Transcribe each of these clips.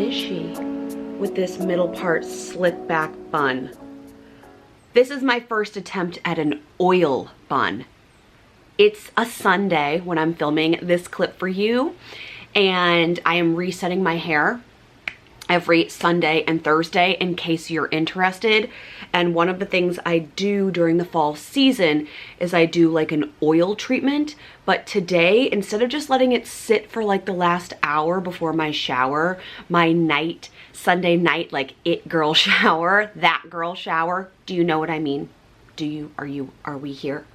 is she with this middle part slick back bun? This is my first attempt at an oil bun. It's a Sunday when I'm filming this clip for you, and I am resetting my hair every Sunday and Thursday in case you're interested. And one of the things I do during the fall season is I do like an oil treatment. But today, instead of just letting it sit for like the last hour before my shower, my Sunday night, like it girl shower, that girl shower, do you know what I mean? Are we here?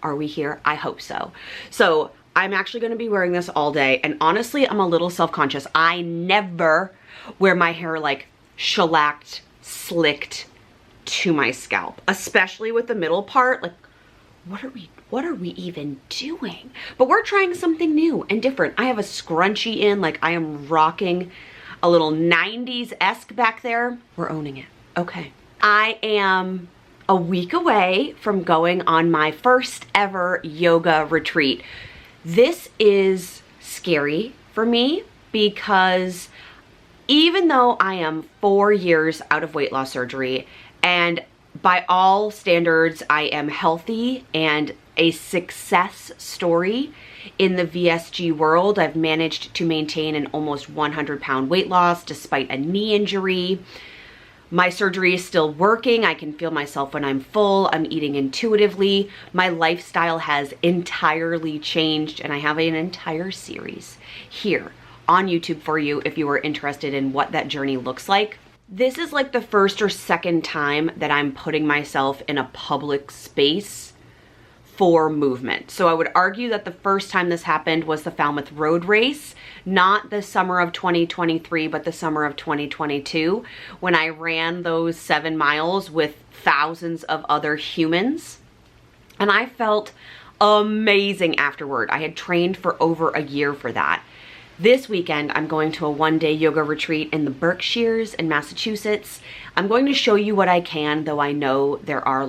Are we here? I hope so. So I'm actually gonna be wearing this all day. And honestly, I'm a little self-conscious. I never wear my hair like shellacked, slicked to my scalp, especially with the middle part. Like, what are we even doing? But we're trying something new and different. I have a scrunchie in, like I am rocking a little 90s-esque back there. We're owning it. Okay. I am a week away from going on my first ever yoga retreat. This is scary for me because even though I am 4 years out of weight loss surgery, and by all standards, I am healthy and a success story in the VSG world. I've managed to maintain an almost 100-pound weight loss despite a knee injury. My surgery is still working. I can feel myself when I'm full. I'm eating intuitively. My lifestyle has entirely changed, and I have an entire series here on YouTube for you if you are interested in what that journey looks like. This is like the first or second time that I'm putting myself in a public space for movement. So I would argue that the first time this happened was the Falmouth Road Race, not the summer of 2023, but the summer of 2022, when I ran those 7 miles with thousands of other humans. And I felt amazing afterward. I had trained for over a year for that. This weekend, I'm going to a one-day yoga retreat in the Berkshires in Massachusetts. I'm going to show you what I can, though I know there are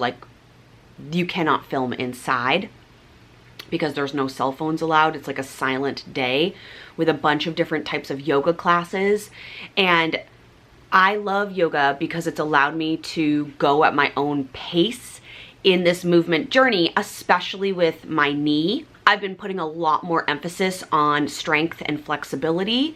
you cannot film inside because there's no cell phones allowed. It's like a silent day with a bunch of different types of yoga classes. And I love yoga because it's allowed me to go at my own pace in this movement journey, especially with my knee. I've been putting a lot more emphasis on strength and flexibility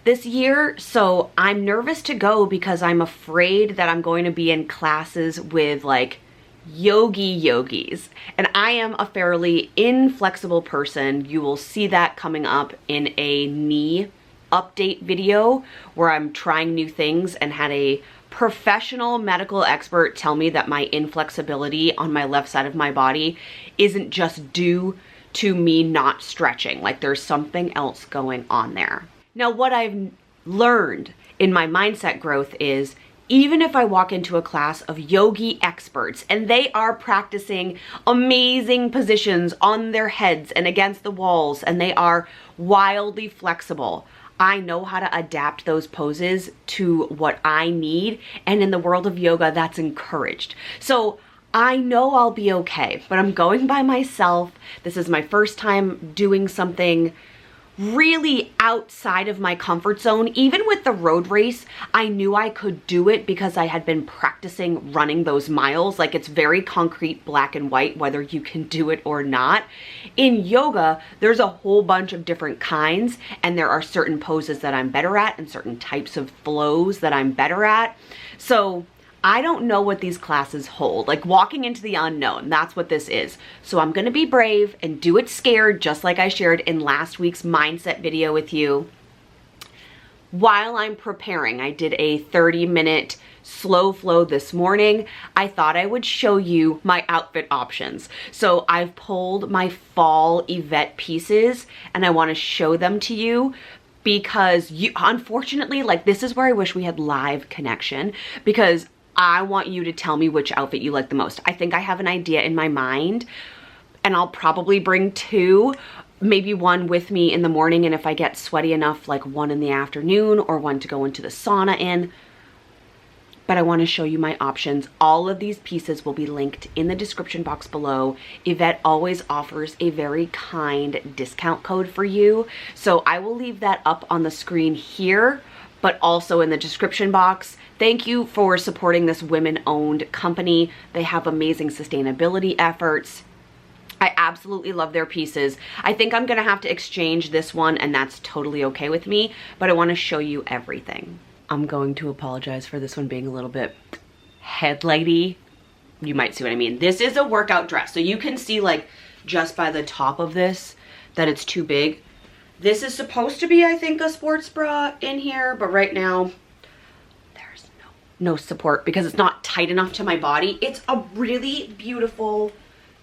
this year, so I'm nervous to go because I'm afraid that I'm going to be in classes with like yogis. And I am a fairly inflexible person. You will see that coming up in a knee update video where I'm trying new things and had a professional medical expert tell me that my inflexibility on my left side of my body isn't just due to me not stretching. Like there's something else going on there. Now, what I've learned in my mindset growth is even if I walk into a class of yogi experts and they are practicing amazing positions on their heads and against the walls and they are wildly flexible, I know how to adapt those poses to what I need. And in the world of yoga, that's encouraged. So I know I'll be okay, but I'm going by myself. This is my first time doing something really outside of my comfort zone. Even with the road race, I knew I could do it because I had been practicing running those miles. Like it's very concrete, black and white, whether you can do it or not. In yoga, there's a whole bunch of different kinds, and there are certain poses that I'm better at and certain types of flows that I'm better at. So I don't know what these classes hold. Like walking into the unknown, that's what this is. So I'm gonna be brave and do it scared, just like I shared in last week's mindset video with you. While I'm preparing, I did a 30-minute slow flow this morning. I thought I would show you my outfit options. So I've pulled my fall Yvette pieces and I wanna show them to you because unfortunately, like this is where I wish we had live connection, because I want you to tell me which outfit you like the most. I think I have an idea in my mind, and I'll probably bring 2, maybe 1 with me in the morning, and if I get sweaty enough, like 1 in the afternoon or 1 to go into the sauna in. But I want to show you my options. All of these pieces will be linked in the description box below. Yvette always offers a very kind discount code for you, so I will leave that up on the screen here. but also in the description box. Thank you for supporting this women-owned company. They have amazing sustainability efforts. I absolutely love their pieces. I think I'm gonna have to exchange this one, and that's totally okay with me, but I wanna show you everything. I'm going to apologize for this one being a little bit headlighty. You might see what I mean. This is a workout dress, so you can see like just by the top of this that it's too big. This is supposed to be, I think, a sports bra in here, but right now there's no support because it's not tight enough to my body. It's a really beautiful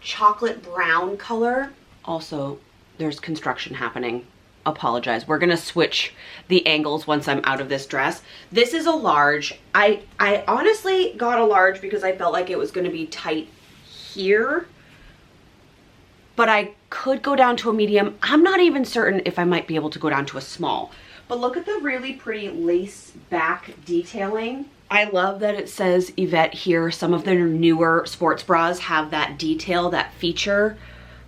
chocolate brown color. Also, there's construction happening. Apologize. We're gonna switch the angles once I'm out of this dress. This is a large. I honestly got a large because I felt like it was gonna be tight here, but I could go down to a medium. I'm not even certain if I might be able to go down to a small, but look at the really pretty lace back detailing. I love that it says Yvette here. Some of their newer sports bras have that detail, that feature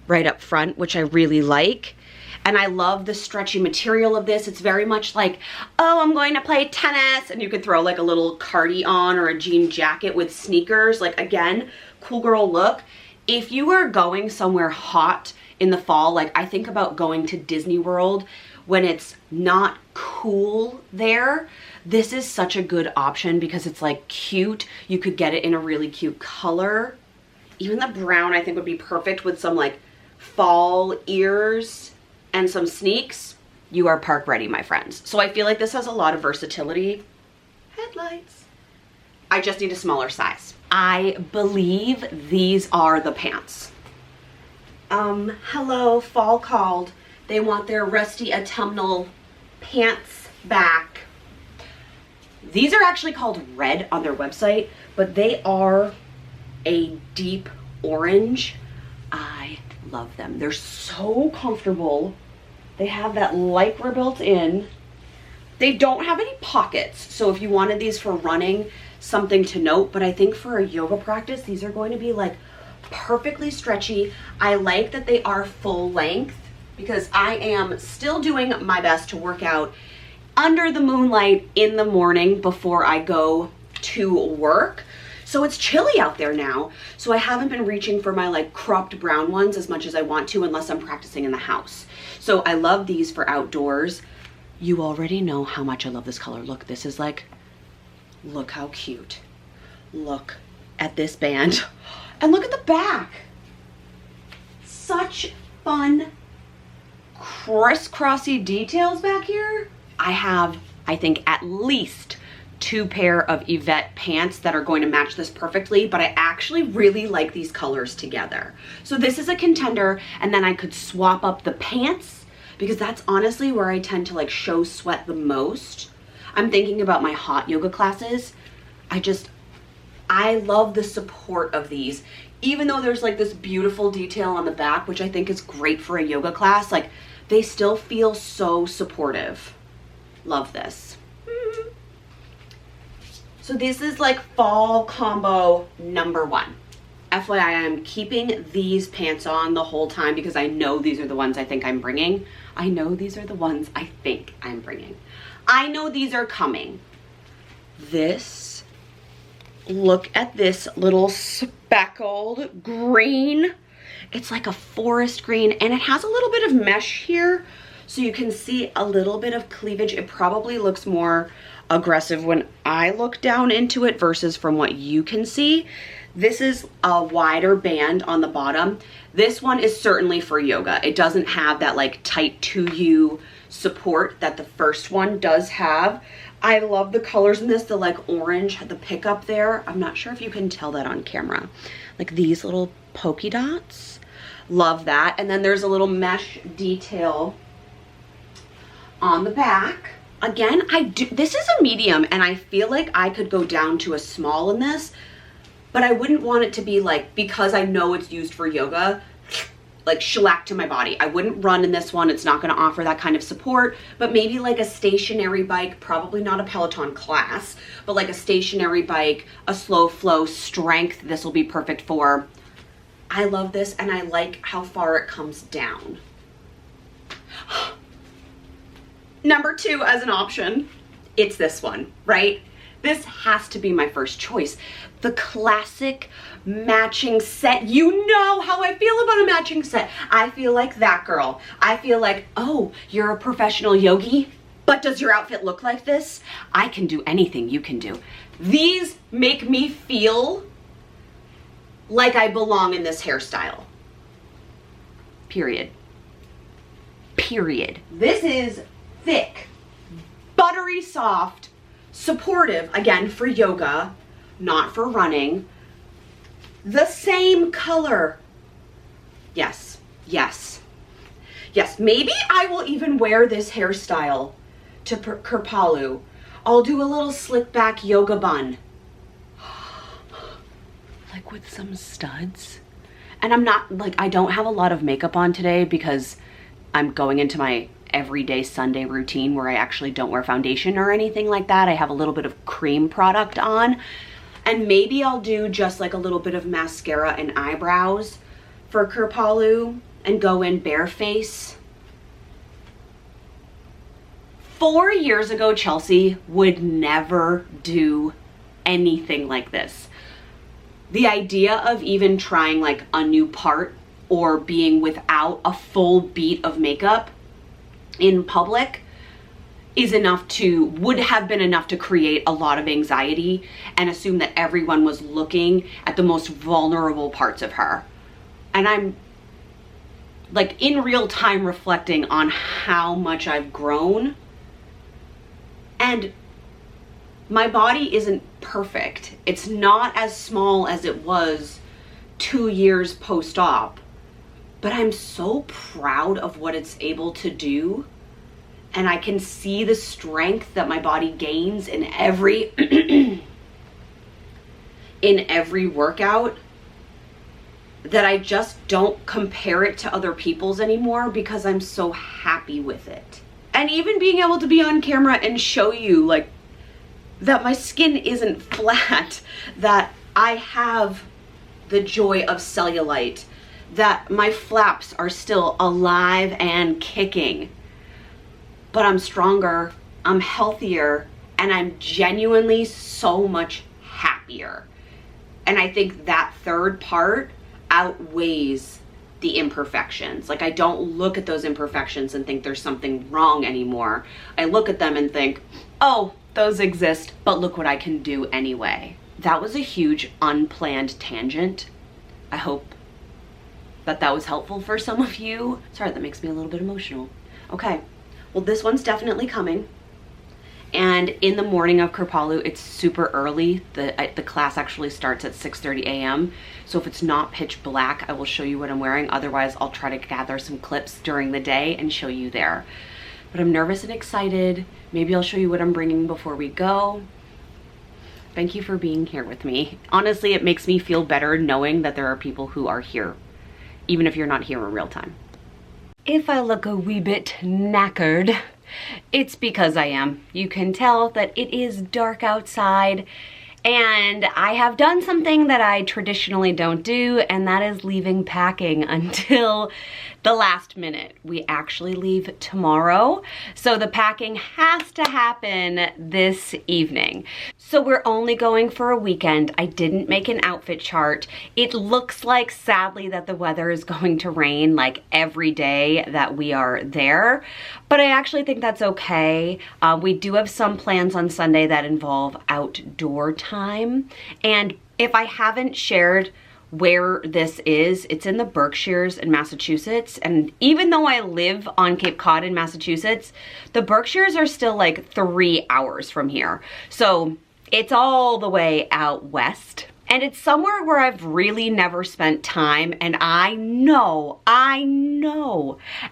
right up front, which I really like. And I love the stretchy material of this. It's very much like, oh, I'm going to play tennis. And you could throw like a little cardi on or a jean jacket with sneakers. Like, again, cool girl look. If you are going somewhere hot in the fall, like I think about going to Disney World when it's not cool there, this is such a good option because it's like cute. You could get it in a really cute color. Even the brown I think would be perfect with some like fall ears and some sneaks. You are park ready, my friends. So I feel like this has a lot of versatility. Headlights. I just need a smaller size. I believe these are the pants. Hello, fall called. They want their rusty autumnal pants back. These are actually called red on their website, but they are a deep orange. I love them. They're so comfortable. They have that Lycra built in. They don't have any pockets, so if you wanted these for running, something to note, but I think for a yoga practice, these are going to be like perfectly stretchy. I like that they are full length because I am still doing my best to work out under the moonlight in the morning before I go to work. So it's chilly out there now, so I haven't been reaching for my like cropped brown ones as much as I want to unless I'm practicing in the house. So I love these for outdoors. You already know how much I love this color. Look, this is like, look how cute. Look at this band. And look at the back. Such fun crisscrossy details back here. I have, I think, at least 2 pair of Yvette pants that are going to match this perfectly, but I actually really like these colors together. So this is a contender, and then I could swap up the pants because that's honestly where I tend to like show sweat the most. I'm thinking about my hot yoga classes. I love the support of these. Even though there's like this beautiful detail on the back, which I think is great for a yoga class, like they still feel so supportive. Love this. So this is like fall combo number 1. FYI, I'm keeping these pants on the whole time because I know these are the ones I think I'm bringing. I know these are the ones I think I'm bringing. I know these are coming. This, look at this little speckled green. It's like a forest green and it has a little bit of mesh here. So you can see a little bit of cleavage. It probably looks more aggressive when I look down into it versus from what you can see. This is a wider band on the bottom. This one is certainly for yoga. It doesn't have that like tight to you support that the first one does have. I love the colors in this, the like orange, the pickup there. I'm not sure if you can tell that on camera. Like these little polka dots. Love that. And then there's a little mesh detail on the back. Again, this is a medium and I feel like I could go down to a small in this, but I wouldn't want it to be like, because I know it's used for yoga, like shellac to my body. I wouldn't run in this one. It's not going to offer that kind of support, but maybe like a stationary bike, probably not a Peloton class, but like a stationary bike, a slow flow strength, this will be perfect for. I love this and I like how far it comes down. Number 2 as an option it's this one, right? This has to be my first choice. The classic matching set. You know how I feel about a matching set. I feel like that girl. I feel like, oh, you're a professional yogi, but does your outfit look like this? I can do anything you can do. These make me feel like I belong in this hairstyle. Period. Period. This is thick, buttery soft, supportive, again, for yoga, not for running. The same color. Yes, yes, yes. Maybe I will even wear this hairstyle to Kripalu. I'll do a little slick back yoga bun. Like with some studs. And I'm not, like, I don't have a lot of makeup on today because I'm going into my everyday Sunday routine where I actually don't wear foundation or anything like that. I have a little bit of cream product on, and maybe I'll do just like a little bit of mascara and eyebrows for Kripalu and go in bare face. 4 years ago, Chelsea would never do anything like this. The idea of even trying like a new part or being without a full beat of makeup in public would have been enough to create a lot of anxiety and assume that everyone was looking at the most vulnerable parts of her. And I'm like in real time reflecting on how much I've grown, and my body isn't perfect. It's not as small as it was 2 years post-op, but I'm so proud of what it's able to do. And I can see the strength that my body gains in every in every workout, that I just don't compare it to other people's anymore because I'm so happy with it. And even being able to be on camera and show you like that my skin isn't flat, that I have the joy of cellulite, that my flaps are still alive and kicking, but I'm stronger, I'm healthier, and I'm genuinely so much happier. And I think that third part outweighs the imperfections. Like, I don't look at those imperfections and think there's something wrong anymore. I look at them and think, oh, those exist, but look what I can do anyway. That was a huge unplanned tangent. I hope that was helpful for some of you. Sorry, that makes me a little bit emotional. Okay, well, this one's definitely coming. And in the morning of Kripalu, it's super early. The class actually starts at 6:30 a.m. So if it's not pitch black, I will show you what I'm wearing. Otherwise, I'll try to gather some clips during the day and show you there. But I'm nervous and excited. Maybe I'll show you what I'm bringing before we go. Thank you for being here with me. Honestly, it makes me feel better knowing that there are people who are here, even if you're not here in real time. If I look a wee bit knackered, it's because I am. You can tell that it is dark outside, and I have done something that I traditionally don't do, and that is leaving packing until the last minute. We actually leave tomorrow, so the packing has to happen this evening. So we're only going for a weekend. I didn't make an outfit chart. It looks like, sadly, that the weather is going to rain like every day that we are there, but I actually think that's okay. We do have some plans on Sunday that involve outdoor time, and if I haven't shared where this is, it's in the Berkshires in Massachusetts. And even though I live on Cape Cod in Massachusetts, the Berkshires are still like 3 hours from here. So it's all the way out west. And it's somewhere where I've really never spent time. And I know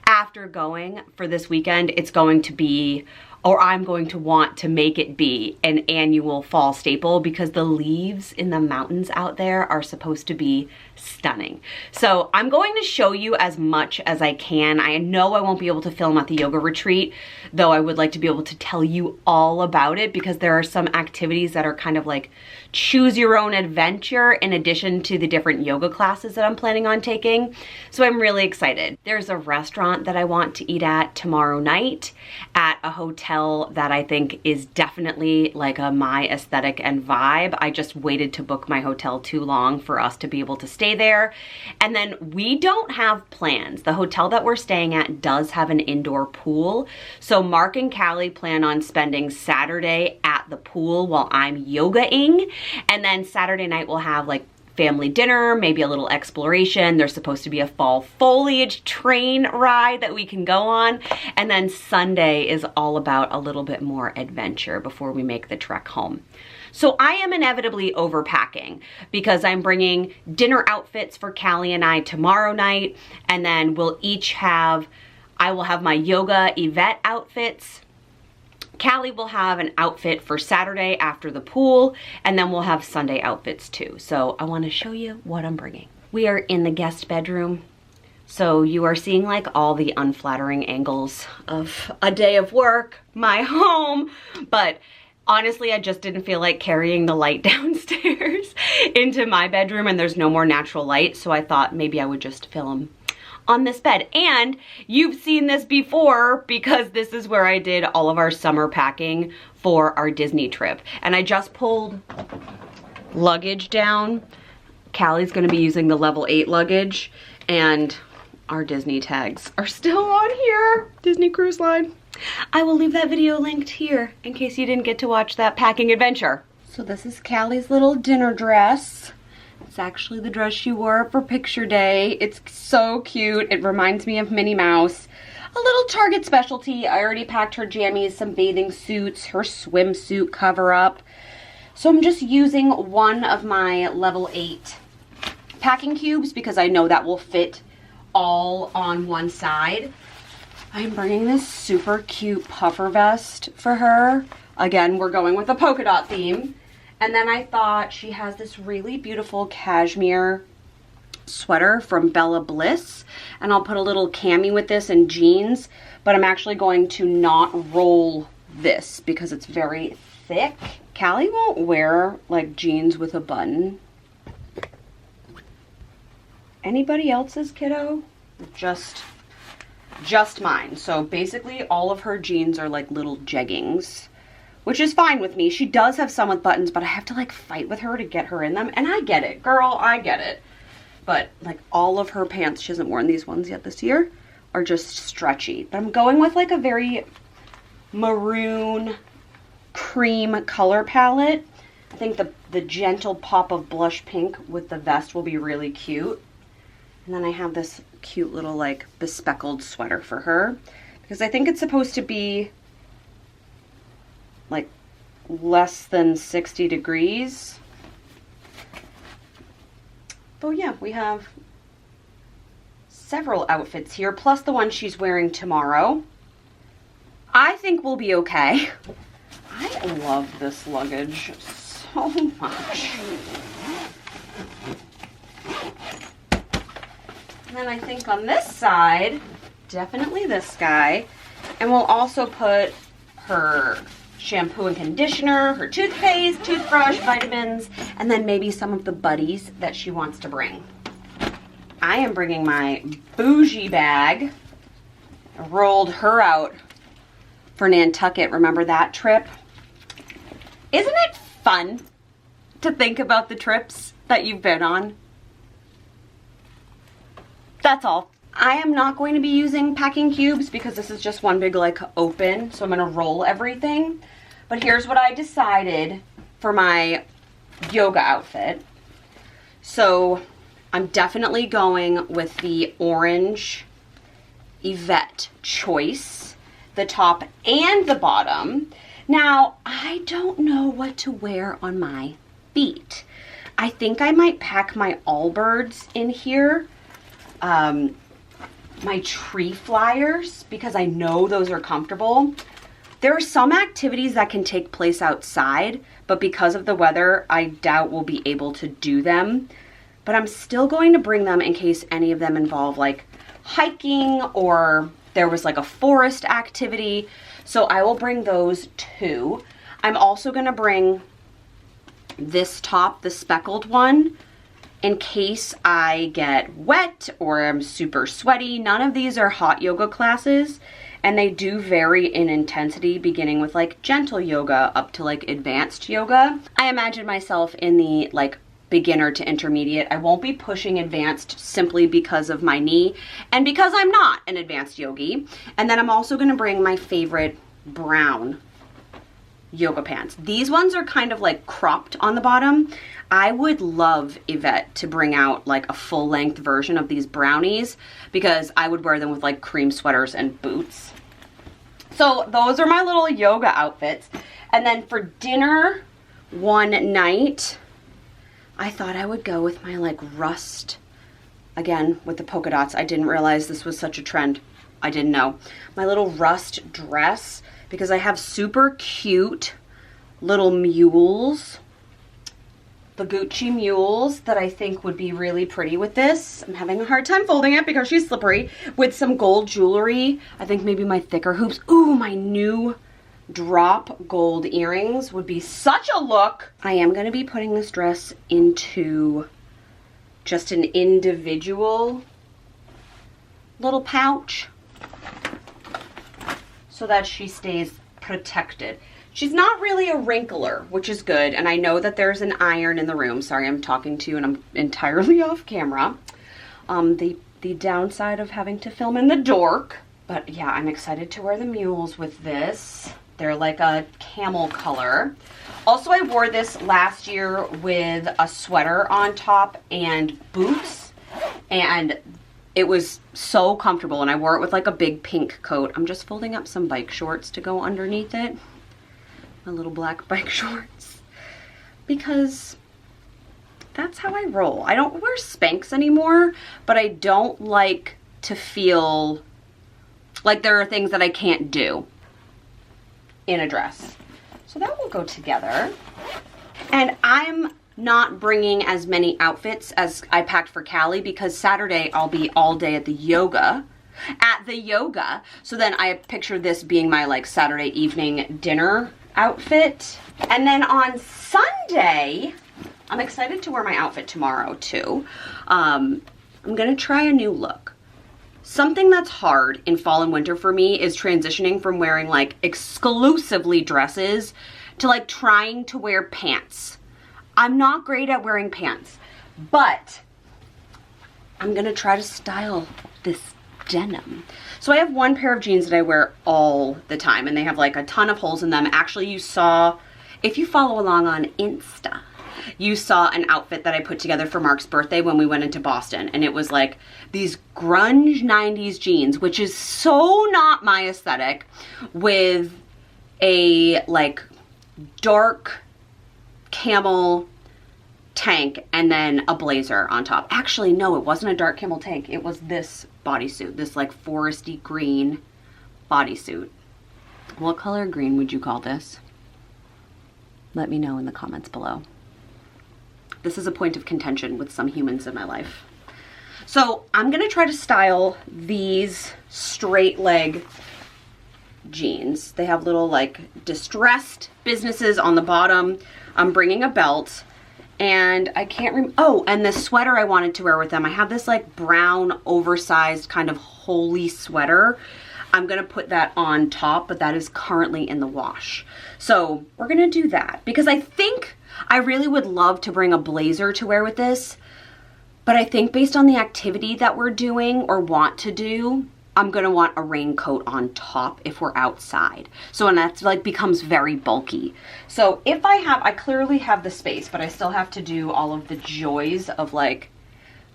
after going for this weekend, it's going to be, or I'm going to want to make it be, an annual fall staple, because the leaves in the mountains out there are supposed to be stunning. So I'm going to show you as much as I can. I know I won't be able to film at the yoga retreat, though I would like to be able to tell you all about it because there are some activities that are kind of like choose your own adventure in addition to the different yoga classes that I'm planning on taking. So I'm really excited. There's a restaurant that I want to eat at tomorrow night at a hotel that I think is definitely like my aesthetic and vibe. I just waited to book my hotel too long for us to be able to stay there. And then we don't have plans. The hotel that we're staying at does have an indoor pool. So Mark and Callie plan on spending Saturday at the pool while I'm yogaing. And then Saturday night we'll have like family dinner, maybe a little exploration. There's supposed to be a fall foliage train ride that we can go on. And then Sunday is all about a little bit more adventure before we make the trek home. So I am inevitably overpacking because I'm bringing dinner outfits for Callie and I tomorrow night. And then I will have my yoga Yvette outfits. Callie will have an outfit for Saturday after the pool, and then we'll have Sunday outfits too. So I want to show you what I'm bringing. We are in the guest bedroom. So you are seeing like all the unflattering angles of a day of work, my home, but honestly, I just didn't feel like carrying the light downstairs into my bedroom and there's no more natural light. So I thought maybe I would just film on this bed. And you've seen this before because this is where I did all of our summer packing for our Disney trip. And I just pulled luggage down. Callie's gonna be using the level 8 luggage and our Disney tags are still on here. Disney Cruise Line. I will leave that video linked here in case you didn't get to watch that packing adventure. So this is Callie's little dinner dress. It's actually the dress she wore for picture day. It's so cute. It reminds me of Minnie Mouse. A little Target specialty. I already packed her jammies, some bathing suits, her swimsuit cover up. So I'm just using one of my level 8 packing cubes because I know that will fit all on one side. I'm bringing this super cute puffer vest for her. Again, we're going with a polka dot theme. And then I thought she has this really beautiful cashmere sweater from Bella Bliss. And I'll put a little cami with this and jeans. But I'm actually going to not roll this because it's very thick. Callie won't wear like jeans with a button. Anybody else's, kiddo? Just mine. So basically all of her jeans are like little jeggings, which is fine with me. She does have some with buttons, but I have to like fight with her to get her in them. And I get it, girl, I get it. But like all of her pants, she hasn't worn these ones yet this year, are just stretchy. But I'm going with like a very maroon cream color palette. I think the gentle pop of blush pink with the vest will be really cute. And then I have this cute little like bespeckled sweater for her because I think it's supposed to be like less than 60 degrees. But yeah, we have several outfits here, plus the one she's wearing tomorrow. I think we'll be okay. I love this luggage so much. And then I think on this side, definitely this guy. And we'll also put her shampoo and conditioner, her toothpaste, toothbrush, vitamins, and then maybe some of the buddies that she wants to bring. I am bringing my bougie bag. I rolled her out for Nantucket. Remember that trip? Isn't it fun to think about the trips that you've been on? That's all. I am not going to be using packing cubes because this is just one big like open, so I'm gonna roll everything. But here's what I decided for my yoga outfit. So I'm definitely going with the orange Yvette choice, the top and the bottom. Now, I don't know what to wear on my feet. I think I might pack my Allbirds in here. My tree flyers, because I know those are comfortable. There are some activities that can take place outside, but because of the weather, I doubt we'll be able to do them. but I'm still going to bring them in case any of them involve like hiking or there was like a forest activity. So I will bring those too. I'm also gonna bring this top, the speckled one, in case I get wet or I'm super sweaty. None of these are hot yoga classes, and they do vary in intensity, beginning with like gentle yoga up to like advanced yoga. I imagine myself in the like beginner to intermediate. I won't be pushing advanced simply because of my knee and because I'm not an advanced yogi. And then I'm also gonna bring my favorite brown yoga pants. These ones are kind of like cropped on the bottom. I would love Yvette to bring out like a full length version of these brownies because I would wear them with like cream sweaters and boots. So those are my little yoga outfits. And then for dinner one night, I thought I would go with my like rust, again with the polka dots. I didn't realize this was such a trend. I didn't know. My little rust dress, because I have super cute little mules, the Gucci mules that I think would be really pretty with this. I'm having a hard time folding it because she's slippery, with some gold jewelry. I think maybe my thicker hoops. Ooh, my new drop gold earrings would be such a look. I am gonna be putting this dress into just an individual little pouch so that she stays protected. She's not really a wrinkler, which is good. And I know that there's an iron in the room. Sorry, I'm talking to you and I'm entirely off camera. The downside of having to film in the dark. But yeah, I'm excited to wear the mules with this. They're like a camel color. Also, I wore this last year with a sweater on top and boots. And it was so comfortable. And I wore it with like a big pink coat. I'm just folding up some bike shorts to go underneath it. My little black bike shorts, because that's how I roll. I don't wear Spanx anymore, but I don't like to feel like there are things that I can't do in a dress. So that will go together. And I'm not bringing as many outfits as I packed for Callie because Saturday I'll be all day at the yoga. So then I picture this being my like Saturday evening dinner outfit. And then on Sunday, I'm excited to wear my outfit tomorrow too. I'm gonna try a new look. Something that's hard in fall and winter for me is transitioning from wearing like exclusively dresses to like trying to wear pants. I'm not great at wearing pants, but I'm gonna try to style this denim. So I have one pair of jeans that I wear all the time and they have like a ton of holes in them. Actually, you saw, if you follow along on Insta, you saw an outfit that I put together for Mark's birthday when we went into Boston, and it was like these grunge 90s jeans, which is so not my aesthetic, with a like dark camel tank and then a blazer on top. Actually, no, it wasn't a dark camel tank. It was this bodysuit, this like foresty green bodysuit. What color green would you call this? Let me know in the comments below. This is a point of contention with some humans in my life. So I'm gonna try to style these straight leg jeans. They have little like distressed businesses on the bottom. I'm bringing a belt. And I can't remember, oh, and the sweater I wanted to wear with them. I have this like brown oversized kind of holey sweater. I'm gonna put that on top, but that is currently in the wash. So we're gonna do that because I think I really would love to bring a blazer to wear with this, but I think based on the activity that we're doing or want to do, I'm gonna want a raincoat on top if we're outside. So, and that's like becomes very bulky. So if I clearly have the space, but I still have to do all of the joys of like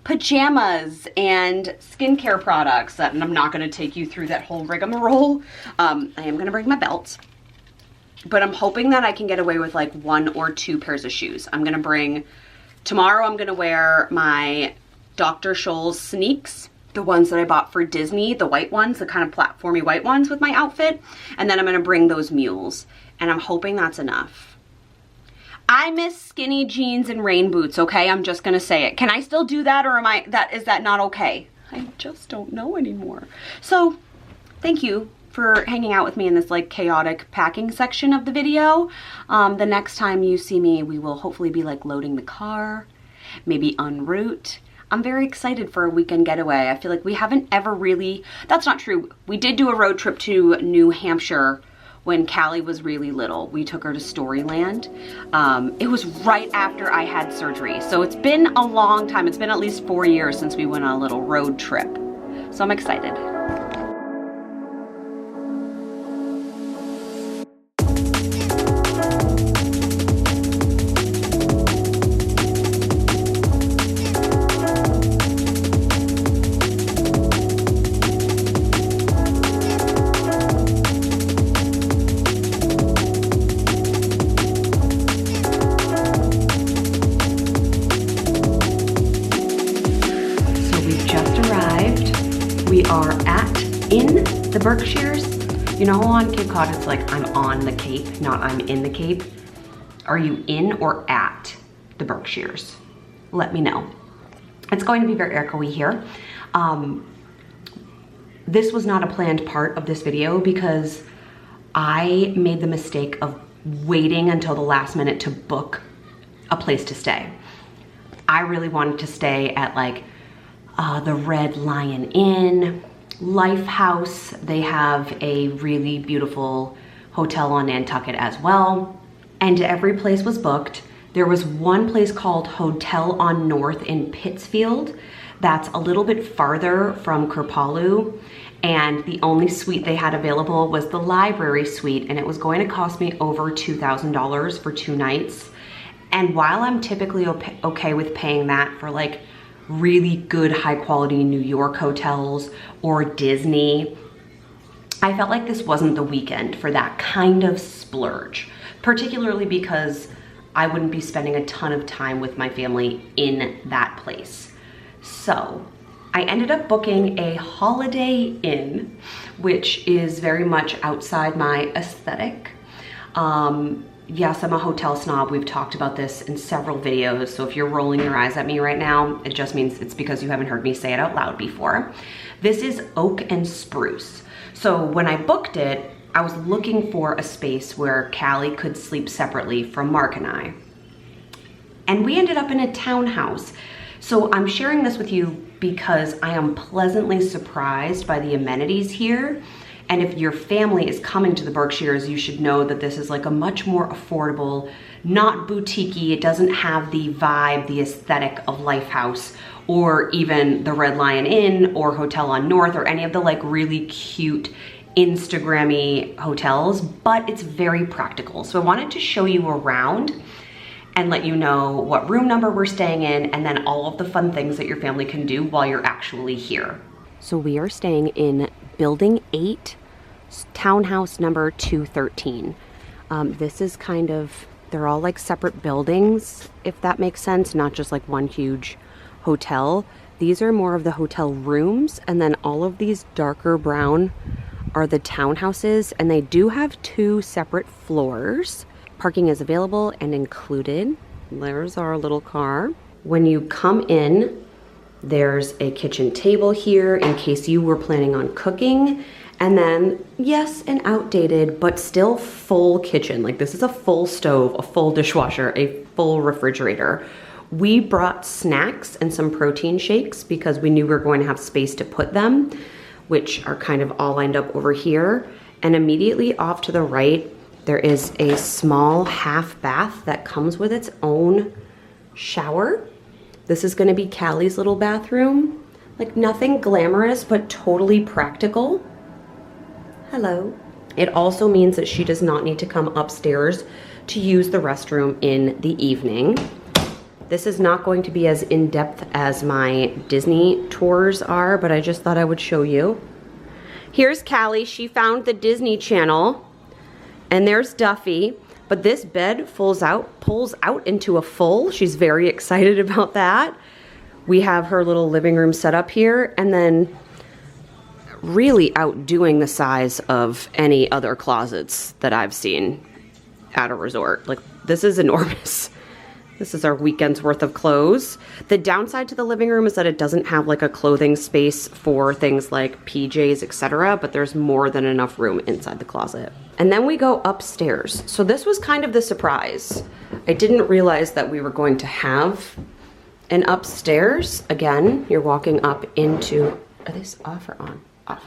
pajamas and skincare products, and I'm not gonna take you through that whole rigmarole. I am gonna bring my belt, but I'm hoping that I can get away with like 1 or 2 pairs of shoes. Tomorrow I'm gonna wear my Dr. Scholl's sneaks, the ones that I bought for Disney, the white ones, the kind of platformy white ones with my outfit. And then I'm gonna bring those mules, and I'm hoping that's enough. I miss skinny jeans and rain boots, okay? I'm just gonna say it. Can I still do that, or is that not okay? I just don't know anymore. So, thank you for hanging out with me in this like chaotic packing section of the video. The next time you see me, we will hopefully be like loading the car, maybe en route. I'm very excited for a weekend getaway. I feel like we haven't ever really, that's not true. We did do a road trip to New Hampshire when Callie was really little. We took her to Storyland. It was right after I had surgery. So it's been a long time. It's been at least 4 years since we went on a little road trip. So I'm excited. We are in the Berkshires. You know how on Cape Cod it's like I'm on the Cape, not I'm in the Cape? Are you in or at the Berkshires? Let me know. It's going to be very echoey here. This was not a planned part of this video because I made the mistake of waiting until the last minute to book a place to stay. I really wanted to stay at like the Red Lion Inn, Life House. They have a really beautiful hotel on Nantucket as well. And every place was booked. There was one place called Hotel on North in Pittsfield that's a little bit farther from Kripalu, and the only suite they had available was the library suite, and it was going to cost me over $2,000 for 2 nights. And while I'm typically okay with paying that for like really good high quality New York hotels or Disney, I felt like this wasn't the weekend for that kind of splurge, particularly because I wouldn't be spending a ton of time with my family in that place. So I ended up booking a Holiday Inn, which is very much outside my aesthetic. Yes, I'm a hotel snob. We've talked about this in several videos, so if you're rolling your eyes at me right now, it just means it's because you haven't heard me say it out loud before. This is oak and spruce. So when I booked it, I was looking for a space where Callie could sleep separately from Mark and I. And we ended up in a townhouse. So I'm sharing this with you because I am pleasantly surprised by the amenities here. And if your family is coming to the Berkshires, you should know that this is like a much more affordable, not boutique-y. It doesn't have the vibe, the aesthetic of Life House or even the Red Lion Inn or Hotel on North or any of the like really cute Instagram-y hotels, but it's very practical. So I wanted to show you around and let you know what room number we're staying in and then all of the fun things that your family can do while you're actually here. So we are staying in Building 8, townhouse number 213. This is kind of, they're all like separate buildings, if that makes sense, not just like one huge hotel. These are more of the hotel rooms, and then all of these darker brown are the townhouses, and they do have 2 separate floors. Parking is available and included. There's our little car. When you come in, there's a kitchen table here in case you were planning on cooking. And then, yes, an outdated, but still full kitchen. Like this is a full stove, a full dishwasher, a full refrigerator. We brought snacks and some protein shakes because we knew we were going to have space to put them, which are kind of all lined up over here. And immediately off to the right, there is a small half bath that comes with its own shower. This is gonna be Callie's little bathroom. Like nothing glamorous, but totally practical. Hello. It also means that she does not need to come upstairs to use the restroom in the evening. This is not going to be as in-depth as my Disney tours are, but I just thought I would show you. Here's Callie, she found the Disney Channel, and there's Duffy. But this bed pulls out into a full. She's very excited about that. We have her little living room set up here, and then really outdoing the size of any other closets that I've seen at a resort. Like This is enormous. This is our weekend's worth of clothes. The downside to the living room is that it doesn't have like a clothing space for things like PJs, etc., but there's more than enough room inside the closet. And then we go upstairs. So this was kind of the surprise. I didn't realize that we were going to have an upstairs. Again, you're walking up into, are these off or on? Off.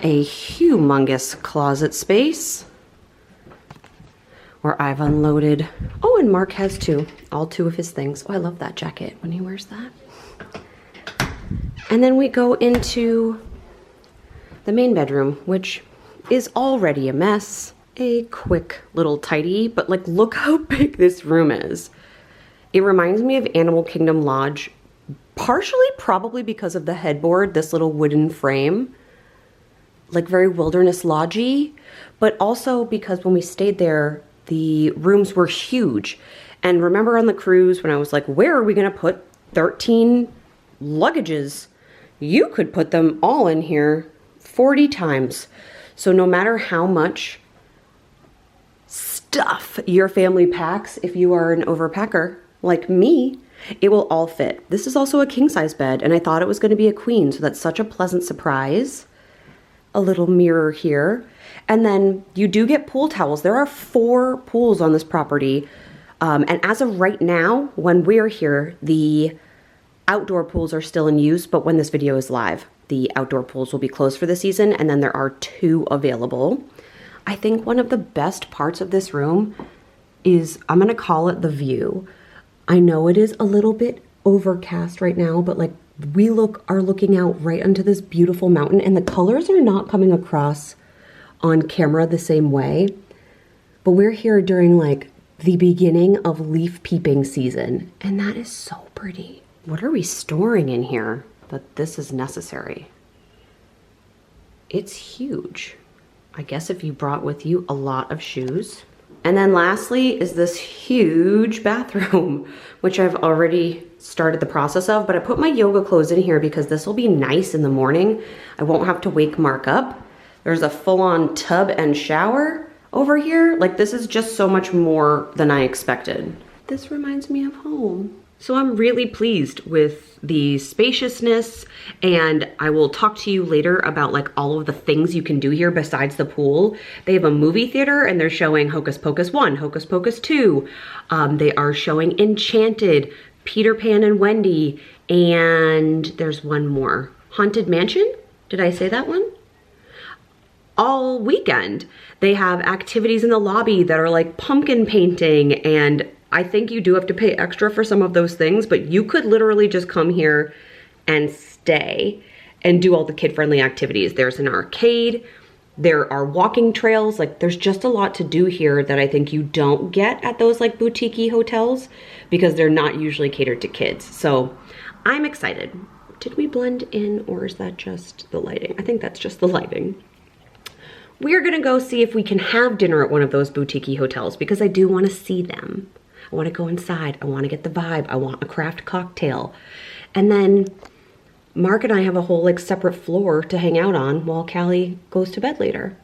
A humongous closet space where I've unloaded, oh, and Mark has too, all 2 of his things. Oh, I love that jacket when he wears that. And then we go into the main bedroom, which is already a mess. A quick little tidy, but like, look how big this room is. It reminds me of Animal Kingdom Lodge, partially probably because of the headboard, this little wooden frame, like very Wilderness Lodge-y, but also because when we stayed there, the rooms were huge. And remember on the cruise when I was like, where are we gonna put 13 luggages? You could put them all in here 40 times. So no matter how much stuff your family packs, if you are an overpacker like me, it will all fit. This is also a king size bed, and I thought it was gonna be a queen, so that's such a pleasant surprise. A little mirror here. And then you do get pool towels. There are 4 pools on this property. And as of right now, when we're here, the outdoor pools are still in use, but when this video is live, the outdoor pools will be closed for the season, and then there are 2 available. I think one of the best parts of this room is, I'm gonna call it the view. I know it is a little bit overcast right now, but like we are looking out right onto this beautiful mountain, and the colors are not coming across on camera the same way, but we're here during like the beginning of leaf-peeping season, and that is so pretty. What are we storing in here that this is necessary? It's huge. I guess if you brought with you a lot of shoes. And then lastly is this huge bathroom, which I've already started the process of, but I put my yoga clothes in here because this will be nice in the morning. I won't have to wake Mark up. There's a full-on tub and shower over here. Like, this is just so much more than I expected. This reminds me of home. So I'm really pleased with the spaciousness, and I will talk to you later about like all of the things you can do here besides the pool. They have a movie theater and they're showing Hocus Pocus 1, Hocus Pocus 2. They are showing Enchanted, Peter Pan and Wendy, and there's one more. Haunted Mansion? Did I say that one? All weekend. They have activities in the lobby that are like pumpkin painting, and I think you do have to pay extra for some of those things, but you could literally just come here and stay and do all the kid-friendly activities. There's an arcade, there are walking trails, like there's just a lot to do here that I think you don't get at those like boutique-y hotels because they're not usually catered to kids. So I'm excited. Did we blend in, or is that just the lighting? I think that's just the lighting. We're gonna go see if we can have dinner at one of those boutique-y hotels because I do wanna see them. I wanna go inside, I wanna get the vibe, I want a craft cocktail. And then Mark and I have a whole like separate floor to hang out on while Callie goes to bed later.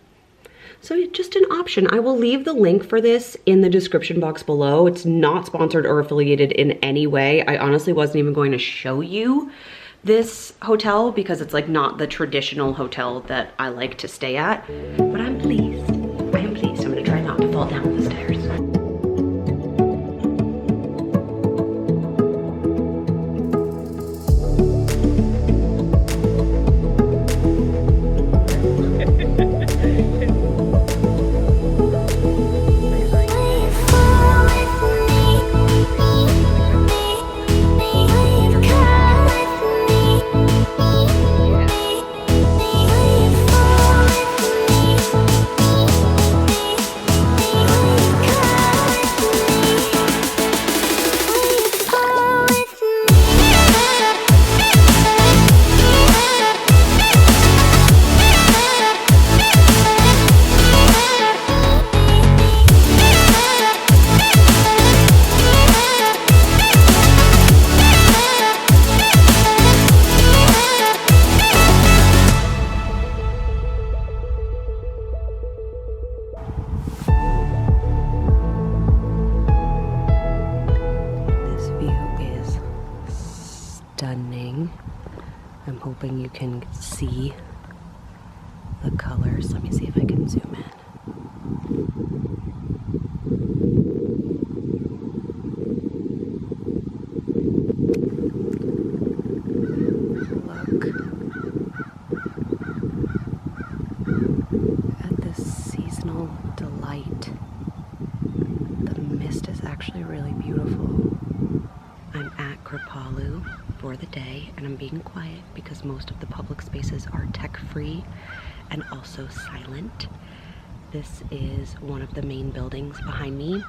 So just an option. I will leave the link for this in the description box below. It's not sponsored or affiliated in any way. I honestly wasn't even going to show you this hotel because it's like not the traditional hotel that I like to stay at, but I'm pleased. I am pleased. I'm gonna try not to fall down the stairs. I'm hoping you can see the colors. Let me see if I can zoom in. Look at this seasonal delight. The mist is actually really beautiful. I'm at Kripalu for the day, and I'm being quiet because most of the public spaces are tech-free and also silent. This is one of the main buildings behind me.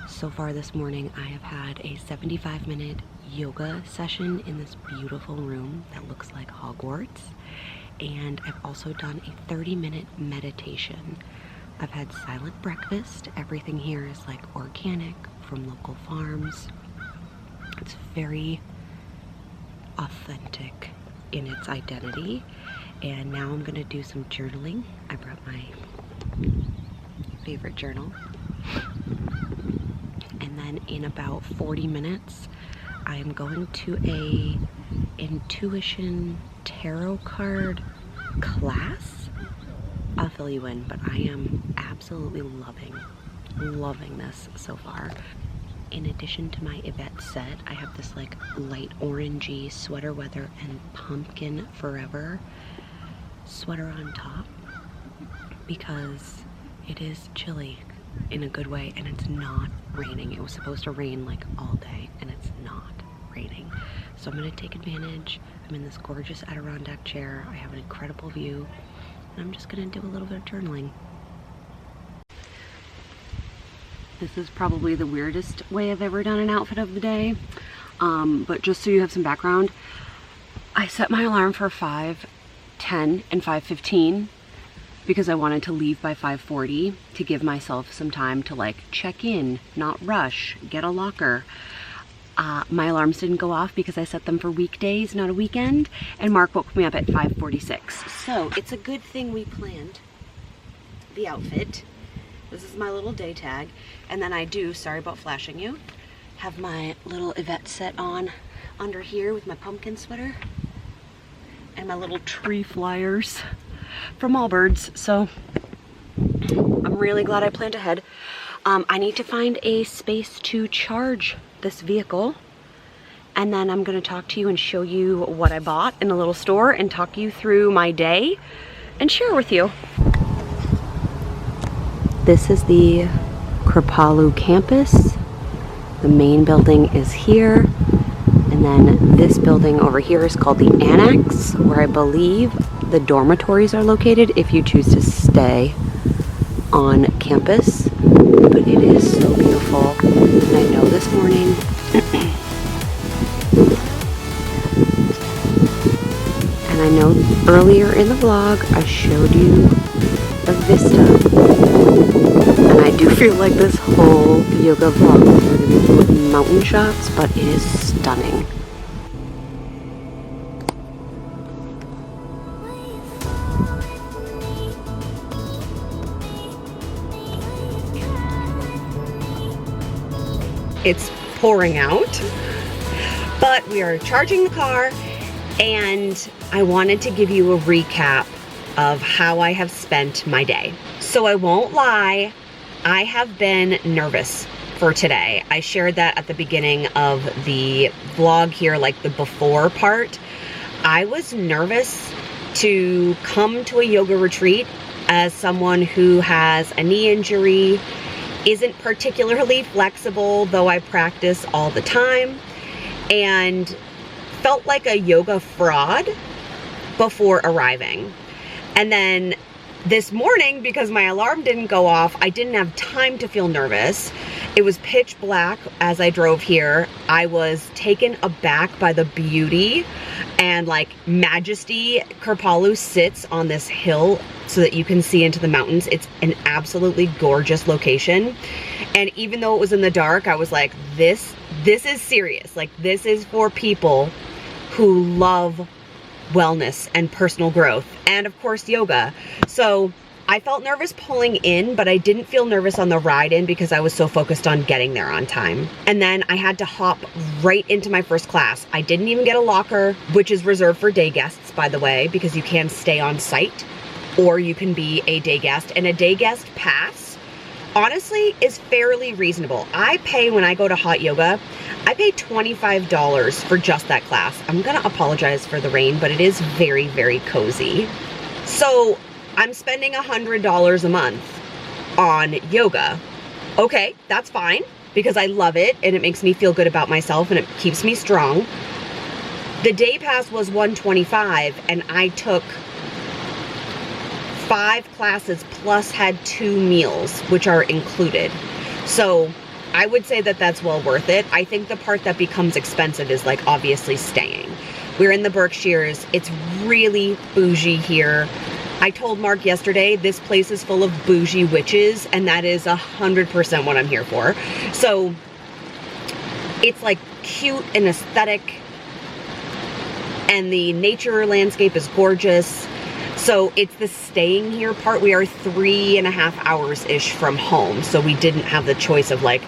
So far this morning, I have had a 75-minute yoga session in this beautiful room that looks like Hogwarts. And I've also done a 30-minute meditation. I've had silent breakfast. Everything here is like organic from local farms. It's very authentic in its identity. And now I'm gonna do some journaling. I brought my favorite journal. And then in about 40 minutes, I am going to a intuition tarot card class. I'll fill you in, but I am absolutely loving this so far. In addition to my Yvette set, I have this like light orangey sweater weather and pumpkin forever sweater on top because it is chilly in a good way and it's not raining. It was supposed to rain like all day and it's not raining. So I'm gonna take advantage. I'm in this gorgeous Adirondack chair. I have an incredible view and I'm just gonna do a little bit of journaling. This is probably the weirdest way I've ever done an outfit of the day. But just so you have some background, I set my alarm for 5:10 and 5:15 because I wanted to leave by 5:40 to give myself some time to like check in, not rush, get a locker. My alarms didn't go off because I set them for weekdays, not a weekend, and Mark woke me up at 5:46. So it's a good thing we planned the outfit. This is my little day tag. And then I do, sorry about flashing you, have my little Yvette set on under here with my pumpkin sweater and my little tree flyers from Allbirds. So I'm really glad I planned ahead. I need to find a space to charge this vehicle. And then I'm gonna talk to you and show you what I bought in a little store and talk you through my day and share with you. This is the Kripalu Campus. The main building is here. And then this building over here is called the Annex, where I believe the dormitories are located if you choose to stay on campus. But it is so beautiful. And I know this morning, and I know earlier in the vlog, I showed you the vista. And I do feel like this whole yoga vlog is going to be full of mountain shots, but it is stunning. It's pouring out, but we are charging the car, and I wanted to give you a recap of how I have spent my day. So I won't lie, I have been nervous for today. I shared that at the beginning of the vlog here, like the before part. I was nervous to come to a yoga retreat as someone who has a knee injury, isn't particularly flexible, though I practice all the time, and felt like a yoga fraud before arriving. And then this morning, because my alarm didn't go off, I didn't have time to feel nervous. It was pitch black as I drove here. I was taken aback by the beauty and like majesty. Kripalu sits on this hill so that you can see into the mountains. It's an absolutely gorgeous location. And even though it was in the dark, I was like, this is serious. Like, this is for people who love wellness and personal growth, and of course yoga. So I felt nervous pulling in, but I didn't feel nervous on the ride in because I was so focused on getting there on time. And then I had to hop right into my first class. I didn't even get a locker, which is reserved for day guests, by the way, because you can stay on site or you can be a day guest. And a day guest pass, honestly, is fairly reasonable. I pay, when I go to hot yoga, I pay $25 for just that class. I'm gonna apologize for the rain, but it is very, very cozy. So I'm spending $100 a month on yoga. Okay, that's fine, because I love it and it makes me feel good about myself and it keeps me strong. The day pass was $125 and I took 5 classes plus had 2 meals, which are included. So I would say that that's well worth it. I think the part that becomes expensive is like obviously staying. We're in the Berkshires. It's really bougie here. I told Mark yesterday, this place is full of bougie witches, and that is 100% what I'm here for. So it's like cute and aesthetic, and the nature landscape is gorgeous. So it's the staying here part. We are 3.5 hours-ish from home, so we didn't have the choice of like,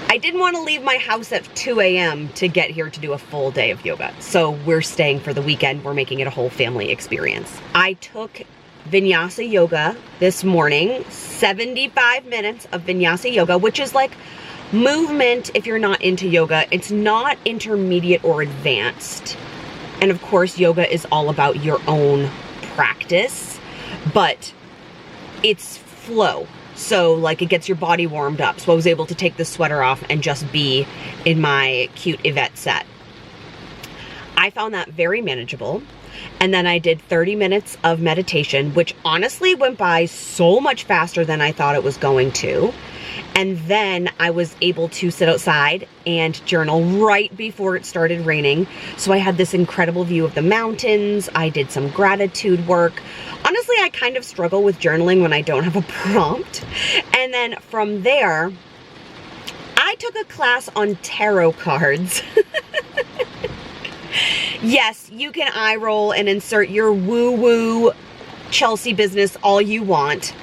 I didn't want to leave my house at 2 a.m. to get here to do a full day of yoga. So we're staying for the weekend. We're making it a whole family experience. I took Vinyasa yoga this morning, 75 minutes of Vinyasa yoga, which is like movement if you're not into yoga. It's not intermediate or advanced. And of course, yoga is all about your own practice, but it's flow. So like it gets your body warmed up. So I was able to take the sweater off and just be in my cute Yvette set. I found that very manageable. And then I did 30 minutes of meditation, which honestly went by so much faster than I thought it was going to. And then I was able to sit outside and journal right before it started raining. So I had this incredible view of the mountains. I did some gratitude work. Honestly, I kind of struggle with journaling when I don't have a prompt. And then from there, I took a class on tarot cards. Yes, you can eye roll and insert your woo-woo Chelsea business all you want.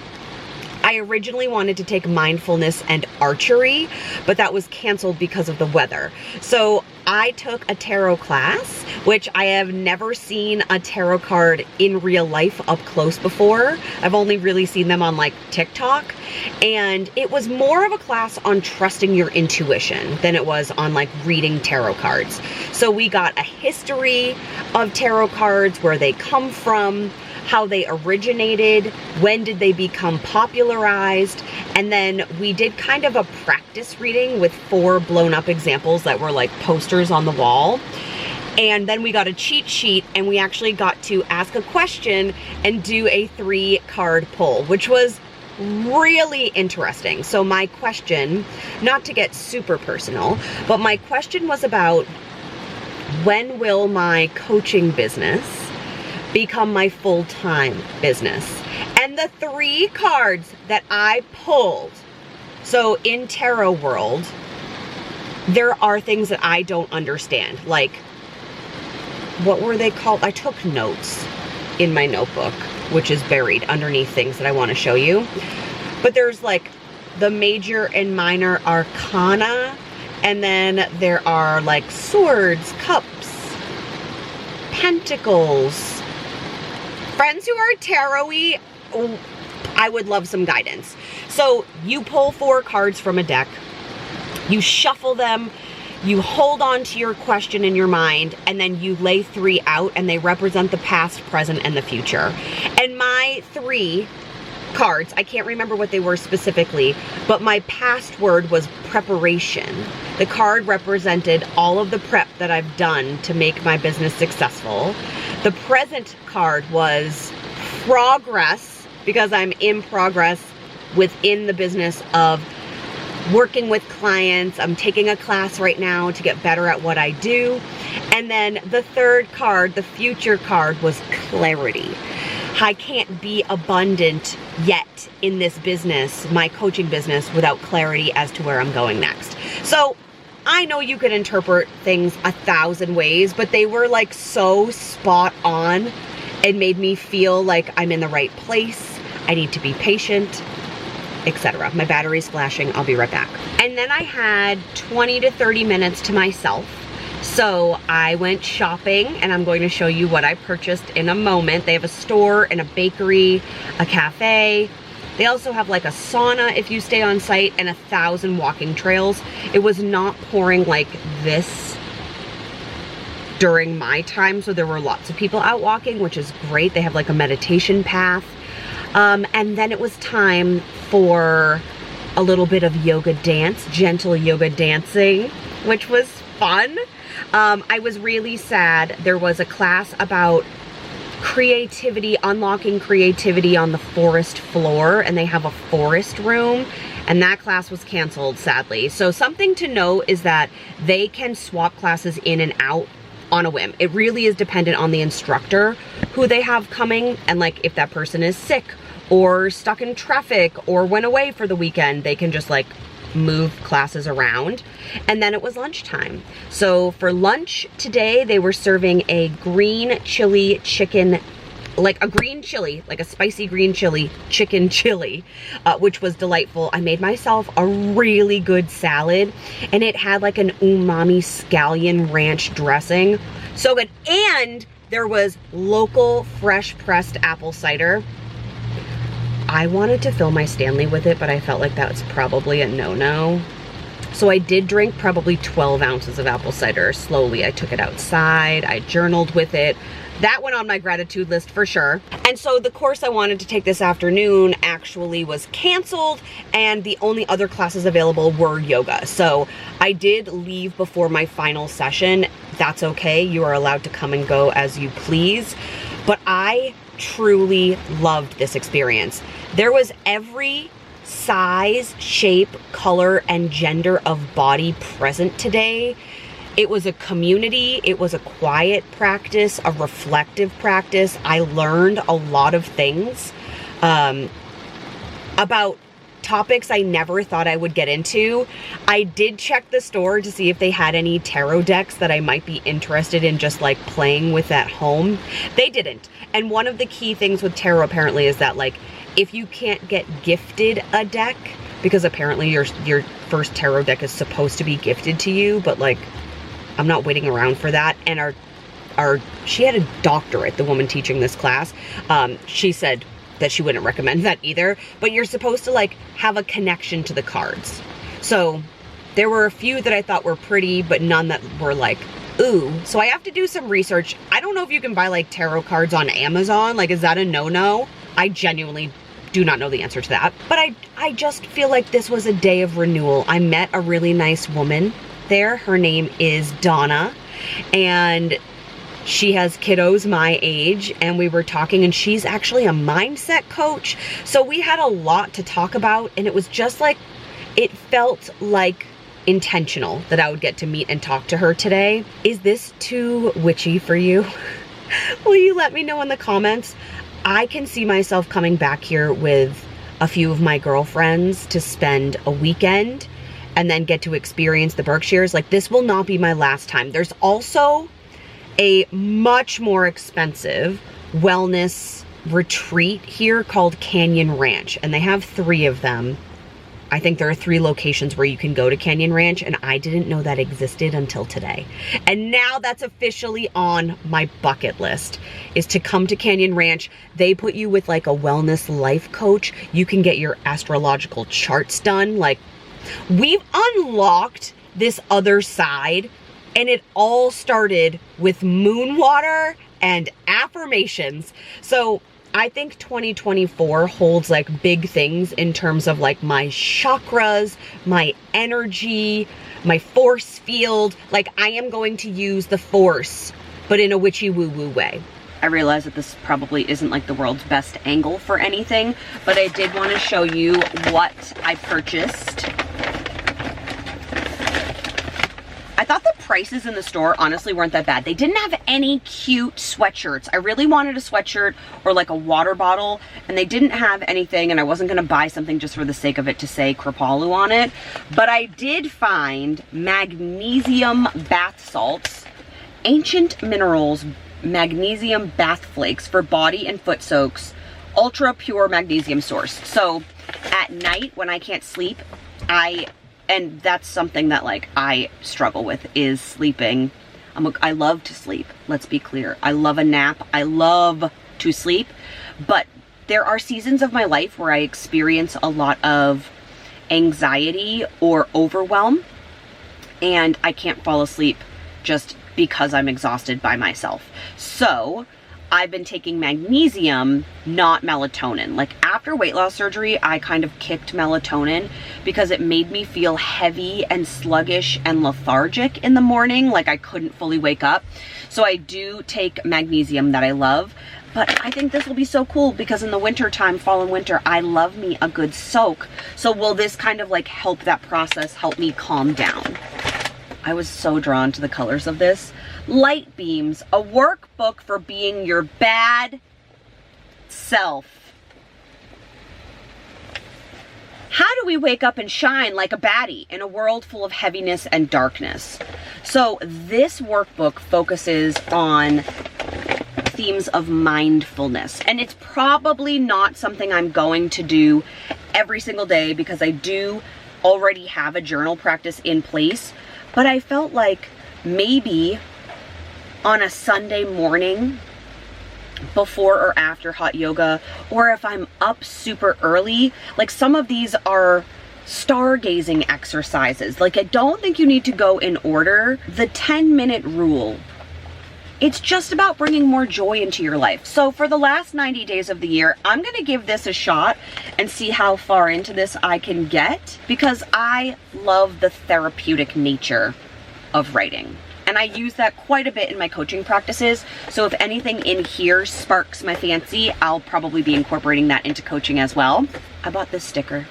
I originally wanted to take mindfulness and archery, but that was canceled because of the weather. So I took a tarot class, which I have never seen a tarot card in real life up close before. I've only really seen them on like TikTok. And it was more of a class on trusting your intuition than it was on like reading tarot cards. So we got a history of tarot cards, where they come from, how they originated, when did they become popularized, and then we did kind of a practice reading with 4 blown up examples that were like posters on the wall. And then we got a cheat sheet and we actually got to ask a question and do a 3-card pull, which was really interesting. So my question, not to get super personal, but my question was about, when will my coaching business become my full-time business? And the 3 cards that I pulled, so in tarot world, there are things that I don't understand. Like, what were they called? I took notes in my notebook, which is buried underneath things that I want to show you. But there's like the major and minor arcana, and then there are like swords, cups, pentacles. Friends who are tarot-y, I would love some guidance. So you pull 4 cards from a deck, you shuffle them, you hold on to your question in your mind, and then you lay 3 out, and they represent the past, present, and the future. And my 3 cards, I can't remember what they were specifically, but my past word was preparation. The card represented all of the prep that I've done to make my business successful. The present card was progress, because I'm in progress within the business of working with clients. I'm taking a class right now to get better at what I do. And then the 3rd card, the future card, was clarity. I can't be abundant yet in this business, my coaching business, without clarity as to where I'm going next. So I know you could interpret things 1,000 ways, but they were like so spot on. It made me feel like I'm in the right place. I need to be patient, etc. My battery's flashing, I'll be right back. And then I had 20 to 30 minutes to myself. So I went shopping, and I'm going to show you what I purchased in a moment. They have a store and a bakery, a cafe. They also have like a sauna if you stay on site, and 1,000 walking trails. It was not pouring like this during my time, so there were lots of people out walking, which is great. They have like a meditation path. And then it was time for a little bit of yoga dance, gentle yoga dancing, which was fun. I was really sad. There was a class about creativity, unlocking creativity on the forest floor, and they have a forest room, and that class was canceled, sadly. So something to know is that they can swap classes in and out on a whim. It really is dependent on the instructor who they have coming, and like if that person is sick or stuck in traffic or went away for the weekend, they can just like move classes around. And then it was lunchtime. So for lunch today, they were serving a green chili chicken, like a green chili, like a spicy green chili, chicken chili, which was delightful. I made myself a really good salad, and it had like an umami scallion ranch dressing. So good. And there was local fresh pressed apple cider. I wanted to fill my Stanley with it, but I felt like that was probably a no-no. So I did drink probably 12 ounces of apple cider slowly. I took it outside, I journaled with it. That went on my gratitude list for sure. And so the course I wanted to take this afternoon actually was canceled, and the only other classes available were yoga. So I did leave before my final session. That's okay, you are allowed to come and go as you please. But I truly loved this experience. There was every size, shape, color, and gender of body present today. It was a community, it was a quiet practice, a reflective practice. I learned a lot of things about topics I never thought I would get into. I did check the store to see if they had any tarot decks that I might be interested in just like playing with at home. They didn't. And one of the key things with tarot apparently is that like if you can't get gifted a deck, because apparently your first tarot deck is supposed to be gifted to you, but like I'm not waiting around for that. And she had a doctorate, the woman teaching this class. She said that she wouldn't recommend that either, but you're supposed to like have a connection to the cards. So there were a few that I thought were pretty, but none that were like, ooh. So I have to do some research. I don't know if you can buy like tarot cards on Amazon. Like, is that a no-no? I genuinely do not know the answer to that. But I just feel like this was a day of renewal. I met a really nice woman there. Her name is Donna, and she has kiddos my age, and we were talking, and she's actually a mindset coach. So we had a lot to talk about, and it was just like, it felt like intentional that I would get to meet and talk to her today. Is this too witchy for you? Will you let me know in the comments? I can see myself coming back here with a few of my girlfriends to spend a weekend and then get to experience the Berkshires. Like, this will not be my last time. There's also a much more expensive wellness retreat here called Canyon Ranch, and they have 3 of them. I think there are 3 locations where you can go to Canyon Ranch, and I didn't know that existed until today. And now that's officially on my bucket list, is to come to Canyon Ranch. They put you with like a wellness life coach. You can get your astrological charts done. Like, we've unlocked this other side, and it all started with moon water and affirmations. So I think 2024 holds like big things in terms of like my chakras, my energy, my force field. Like, I am going to use the force, but in a witchy woo-woo way. I realize that this probably isn't like the world's best angle for anything, but I did want to show you what I purchased. I thought the prices in the store honestly weren't that bad. They didn't have any cute sweatshirts. I really wanted a sweatshirt or like a water bottle, and they didn't have anything, and I wasn't gonna buy something just for the sake of it to say Kripalu on it. But I did find magnesium bath salts, Ancient Minerals magnesium bath flakes for body and foot soaks, ultra pure magnesium source. So at night when I can't sleep, and that's something that like I struggle with, is sleeping. I love to sleep, let's be clear. I love a nap, I love to sleep, but there are seasons of my life where I experience a lot of anxiety or overwhelm, and I can't fall asleep just because I'm exhausted by myself. So I've been taking magnesium, not melatonin. Like after weight loss surgery, I kind of kicked melatonin because it made me feel heavy and sluggish and lethargic in the morning. Like I couldn't fully wake up. So I do take magnesium that I love, but I think this will be so cool because in the winter time, fall and winter, I love me a good soak. So will this kind of like help that process, help me calm down? I was so drawn to the colors of this. Light Beams, a workbook for being your bad self. How do we wake up and shine like a baddie in a world full of heaviness and darkness? So this workbook focuses on themes of mindfulness, and it's probably not something I'm going to do every single day because I do already have a journal practice in place, but I felt like maybe on a Sunday morning before or after hot yoga, or if I'm up super early, like some of these are stargazing exercises. Like I don't think you need to go in order. The 10-minute rule, it's just about bringing more joy into your life. So for the last 90 days of the year, I'm gonna give this a shot and see how far into this I can get, because I love the therapeutic nature of writing. And I use that quite a bit in my coaching practices. So if anything in here sparks my fancy, I'll probably be incorporating that into coaching as well. I bought this sticker.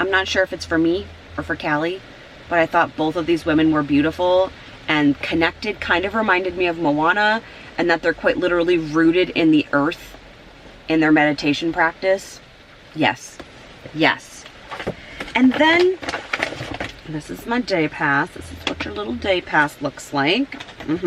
I'm not sure if it's for me or for Callie, but I thought both of these women were beautiful and connected, kind of reminded me of Moana, and that they're quite literally rooted in the earth in their meditation practice. Yes, yes. And then this is my day pass. This is what your little day pass looks like. And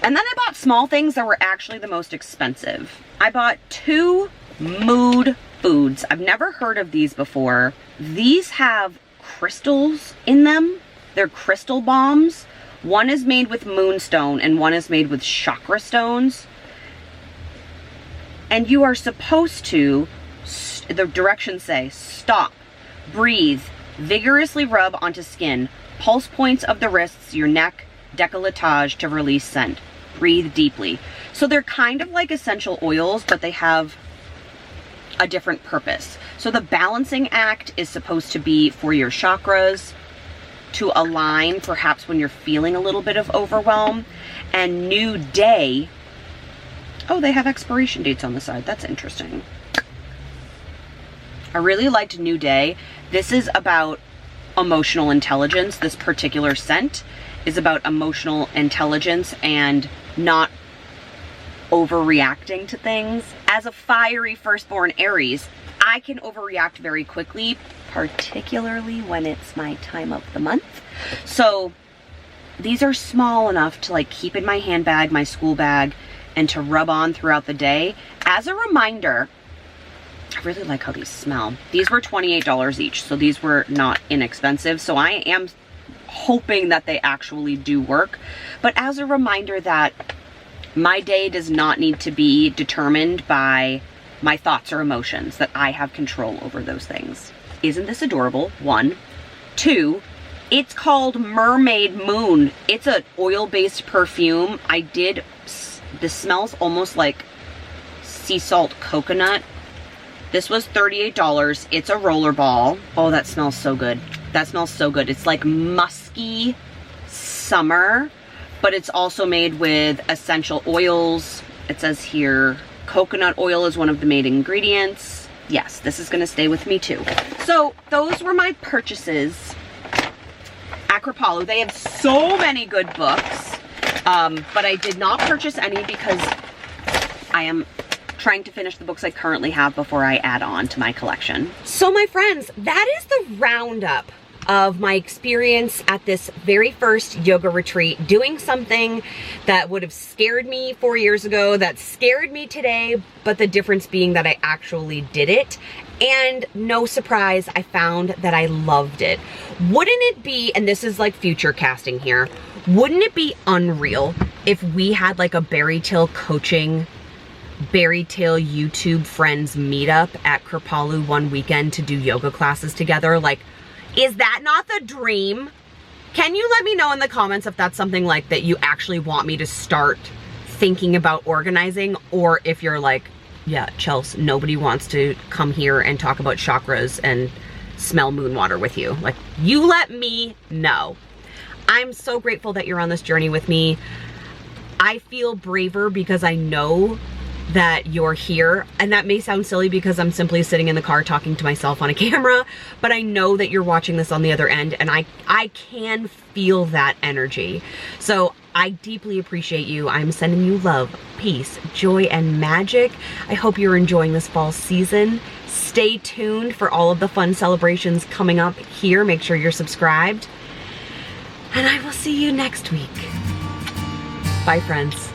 then I bought small things that were actually the most expensive. I bought 2 mood foods. I've never heard of these before. These have crystals in them. They're crystal bombs. One is made with moonstone and one is made with chakra stones. And you are supposed to, the directions say, stop, breathe, vigorously rub onto skin, pulse points of the wrists, your neck, décolletage to release scent. Breathe deeply. So they're kind of like essential oils, but they have a different purpose. So the balancing act is supposed to be for your chakras, to align perhaps when you're feeling a little bit of overwhelm. And New Day, oh, they have expiration dates on the side. That's interesting. I really liked New Day. This is about emotional intelligence. This particular scent is about emotional intelligence and not overreacting to things. As a fiery firstborn Aries, I can overreact very quickly, particularly when it's my time of the month. So these are small enough to like keep in my handbag, my school bag, and to rub on throughout the day. As a reminder, I really like how these smell. These were $28 each, so these were not inexpensive. So I am hoping that they actually do work. But as a reminder that my day does not need to be determined by my thoughts or emotions, that I have control over those things. Isn't this adorable? 1. 2, it's called Mermaid Moon. It's an oil-based perfume. This smells almost like sea salt coconut. This was $38. It's a roller ball. Oh, that smells so good. That smells so good. It's like musky summer, but it's also made with essential oils. It says here, coconut oil is one of the main ingredients. Yes, this is gonna stay with me too. So those were my purchases at Kripalu. They have so many good books, but I did not purchase any because I am trying to finish the books I currently have before I add on to my collection. So my friends, that is the roundup of my experience at this very first yoga retreat, doing something that would have scared me 4 years ago, that scared me today, but the difference being that I actually did it. And no surprise, I found that I loved it. Wouldn't it be, and this is like future casting here, wouldn't it be unreal if we had like a Berry Tail coaching, Berry Tail YouTube friends meetup at Kripalu one weekend to do yoga classes together? Like, is that not the dream? Can you let me know in the comments if that's something like that you actually want me to start thinking about organizing, or if you're like, yeah, Chelsea, nobody wants to come here and talk about chakras and smell moon water with you. Like, you let me know. I'm so grateful that you're on this journey with me. I feel braver because I know that you're here, and that may sound silly because I'm simply sitting in the car talking to myself on a camera, but I know that you're watching this on the other end, and I can feel that energy. So I deeply appreciate you. I'm sending you love, peace, joy, and magic. I hope you're enjoying this fall season. Stay tuned for all of the fun celebrations coming up here. Make sure you're subscribed, and I will see you next week. Bye, friends.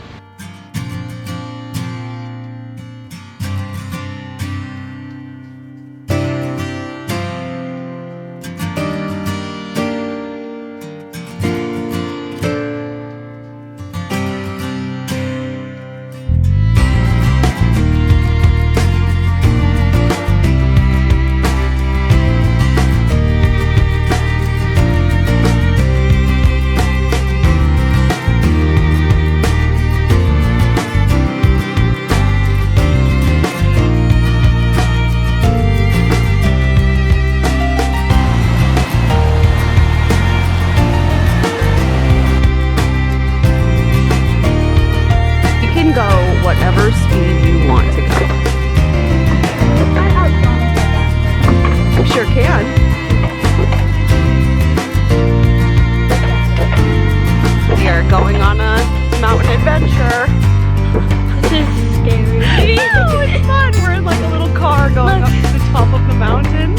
Whatever speed you want to go. You sure can. We are going on a mountain adventure. This is scary. No, it's fun. We're in like a little car going up to the top of the mountain,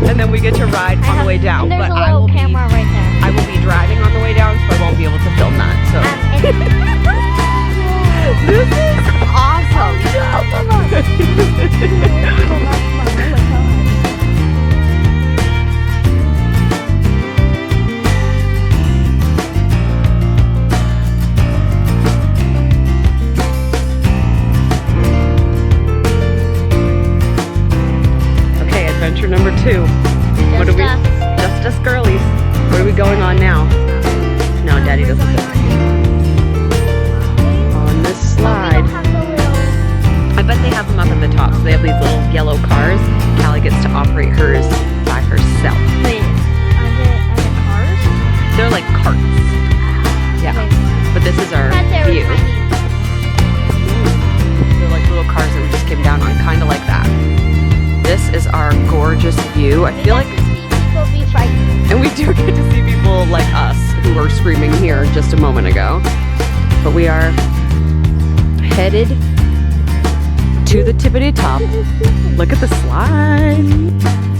and then we get to ride on the way down. And there's but a little camera right there. I will be driving on the way down, so I won't be able to film that. So this is awesome. Okay, adventure number 2. What are we? Just us girlies. What are we going on now? No, Daddy doesn't fit. On this slide. I bet they have them up at the top. So they have these little yellow cars. Callie gets to operate hers by herself. Wait, are they cars? They're like carts. Yeah. But this is our view. They're like little cars that we just came down on, kind of like that. This is our gorgeous view. I feel like, and we do get to see people like us who were screaming here just a moment ago. But we are headed to the tippity top. Look at the slide.